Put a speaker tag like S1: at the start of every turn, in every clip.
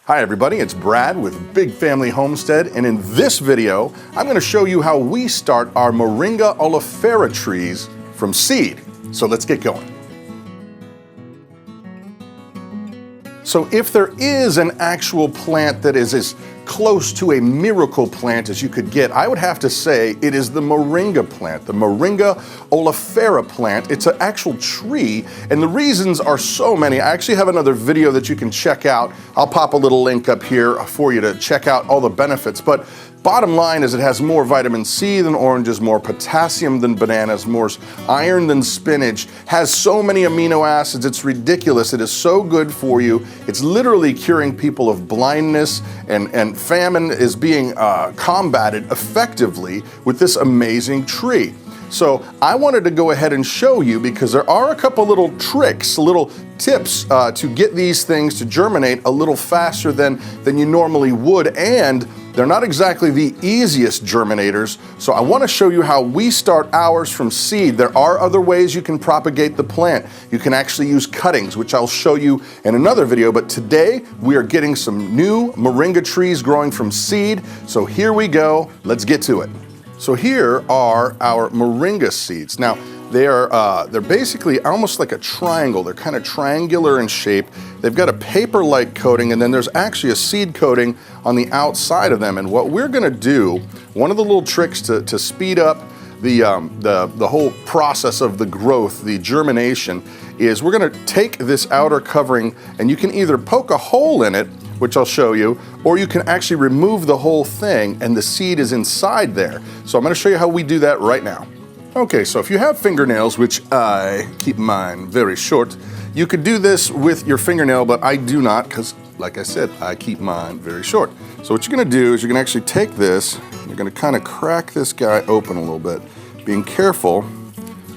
S1: Hi everybody, it's Brad with Big Family Homestead, and in this video, I'm going to show you how we start our Moringa oleifera trees from seed. So let's get going. So if there is an actual plant that is as close to a miracle plant as you could get, I would have to say it is the moringa plant, the Moringa oleifera plant. It's an actual tree, and the reasons are so many. I actually have another video that you can check out. I'll pop a little link up here for you to check out all the benefits, but bottom line is it has more vitamin C than oranges, more potassium than bananas, more iron than spinach, has so many amino acids, it's ridiculous. It is so good for you. It's literally curing people of blindness, and famine is being combated effectively with this amazing tree. So I wanted to go ahead and show you, because there are a couple little tricks, little tips to get these things to germinate a little faster than you normally would, and they're not exactly the easiest germinators. So I want to show you how we start ours from seed. There are other ways you can propagate the plant. You can actually use cuttings, which I'll show you in another video, but today we are getting some new moringa trees growing from seed. So here we go, let's get to it. So here are our moringa seeds. Now, they're basically almost like a triangle. They're kind of triangular in shape. They've got a paper-like coating, and then there's actually a seed coating on the outside of them. And what we're gonna do, one of the little tricks to speed up the whole process of the growth, the germination, is we're gonna take this outer covering, and you can either poke a hole in it, which I'll show you, or you can actually remove the whole thing and the seed is inside there. So I'm gonna show you how we do that right now. Okay, so if you have fingernails, which I keep mine very short, you could do this with your fingernail, but I do not, because like I said, I keep mine very short. So what you're gonna do is you're gonna actually take this, you're gonna kind of crack this guy open a little bit, being careful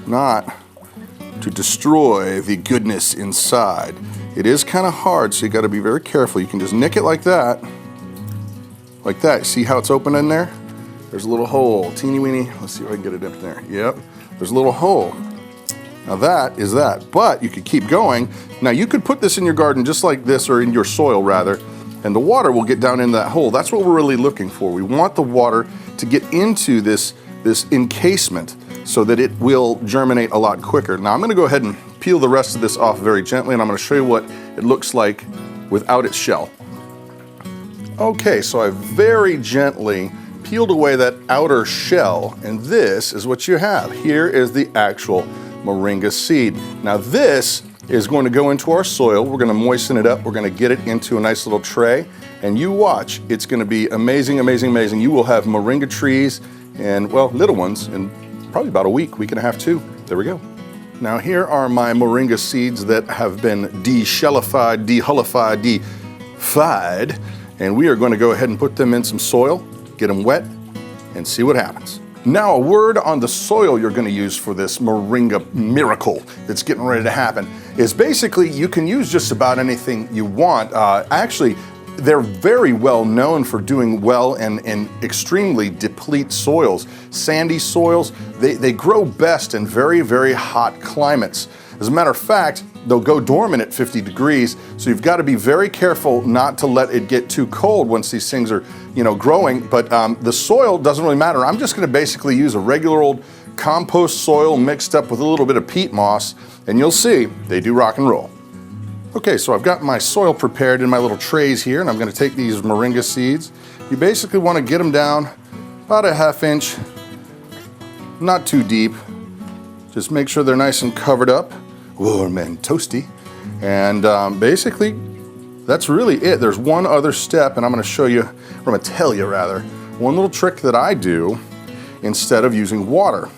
S1: not to destroy the goodness inside. It is kind of hard, so you gotta be very careful. You can just nick it like that. See how it's open in there? There's a little hole, teeny weeny. Let's see if I can get it up there. Yep, there's a little hole. Now that is that, but you could keep going. Now you could put this in your garden just like this, or in your soil rather, and the water will get down in that hole. That's what we're really looking for. We want the water to get into this encasement so that it will germinate a lot quicker. Now I'm gonna go ahead and peel the rest of this off very gently, and I'm gonna show you what it looks like without its shell. Okay, so I very gently peeled away that outer shell, and this is what you have. Here is the actual moringa seed. Now this is going to go into our soil. We're going to moisten it up. We're going to get it into a nice little tray, and you watch. It's going to be amazing, amazing, amazing. You will have moringa trees, and well, little ones, in probably about a week and a half too. There we go. Now here are my moringa seeds that have been de-shellified, de-hullified, de-fied, and we are going to go ahead and put them in some soil, get them wet, and see what happens. Now a word on the soil you're going to use for this moringa miracle that's getting ready to happen is basically you can use just about anything you want. Actually, they're very well known for doing well in extremely deplete soils. Sandy soils, they grow best in very, very hot climates. As a matter of fact, they'll go dormant at 50 degrees, so you've got to be very careful not to let it get too cold once these things are, growing. But the soil doesn't really matter. I'm just going to basically use a regular old compost soil mixed up with a little bit of peat moss, and you'll see they do rock and roll. Okay, so I've got my soil prepared in my little trays here, and I'm going to take these moringa seeds. You basically want to get them down about a ½ inch, not too deep. Just make sure they're nice and covered up, warm and toasty. And basically, that's really it. There's one other step, and I'm going to show you, or I'm going to tell you rather, one little trick that I do instead of using water,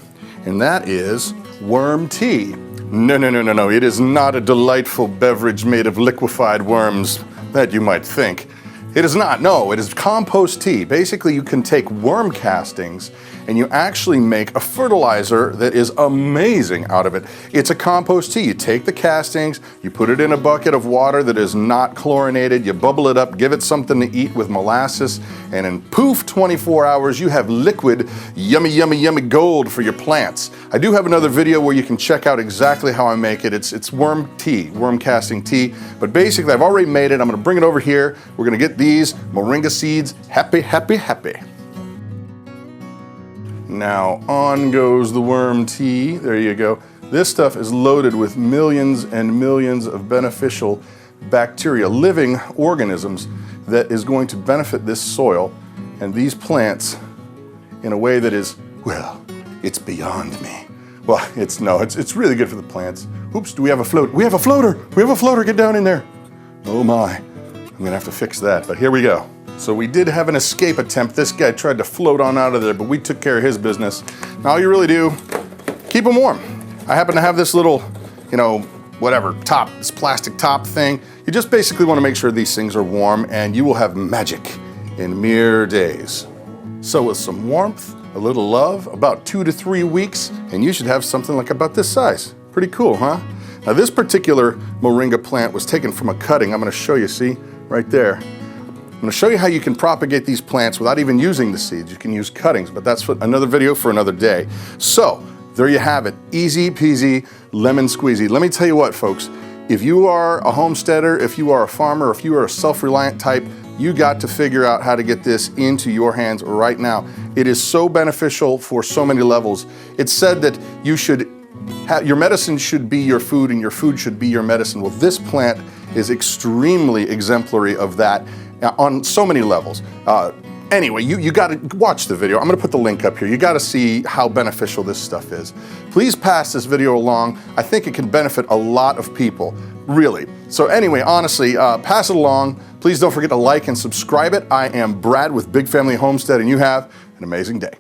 S1: and that is worm tea. No, it is not a delightful beverage made of liquefied worms that you might think. It is not, no, it is compost tea. Basically, you can take worm castings and you actually make a fertilizer that is amazing out of it. It's a compost tea. You take the castings, you put it in a bucket of water that is not chlorinated, you bubble it up, give it something to eat with molasses, and in poof, 24 hours, you have liquid, yummy, yummy, yummy gold for your plants. I do have another video where you can check out exactly how I make it. It's worm tea, worm casting tea, but basically I've already made it. I'm gonna bring it over here. We're gonna get these moringa seeds happy, happy, happy. Now on goes the worm tea. There you go. This stuff is loaded with millions and millions of beneficial bacteria, living organisms that is going to benefit this soil and these plants in a way that is, well, it's beyond me. Well, it's really good for the plants. Oops, do we have a float? We have a floater! We have a floater, get down in there. Oh my, I'm gonna have to fix that, but here we go. So we did have an escape attempt. This guy tried to float on out of there, but we took care of his business. Now all you really do, keep them warm. I happen to have this little, whatever, top, this plastic top thing. You just basically wanna make sure these things are warm and you will have magic in mere days. So with some warmth, a little love, about 2 to 3 weeks, and you should have something like about this size. Pretty cool, huh? Now this particular moringa plant was taken from a cutting. I'm gonna show you, see, right there. I'm gonna show you how you can propagate these plants without even using the seeds. You can use cuttings, but that's another video for another day. So, there you have it. Easy peasy, lemon squeezy. Let me tell you what, folks. If you are a homesteader, if you are a farmer, if you are a self-reliant type, you got to figure out how to get this into your hands right now. It is so beneficial for so many levels. It's said that your medicine should be your food and your food should be your medicine. Well, this plant is extremely exemplary of that on so many levels. Anyway, you gotta watch the video. I'm gonna put the link up here. You gotta see how beneficial this stuff is. Please pass this video along. I think it can benefit a lot of people, really. So anyway, honestly, pass it along. Please don't forget to like and subscribe it. I am Brad with Big Family Homestead, and you have an amazing day.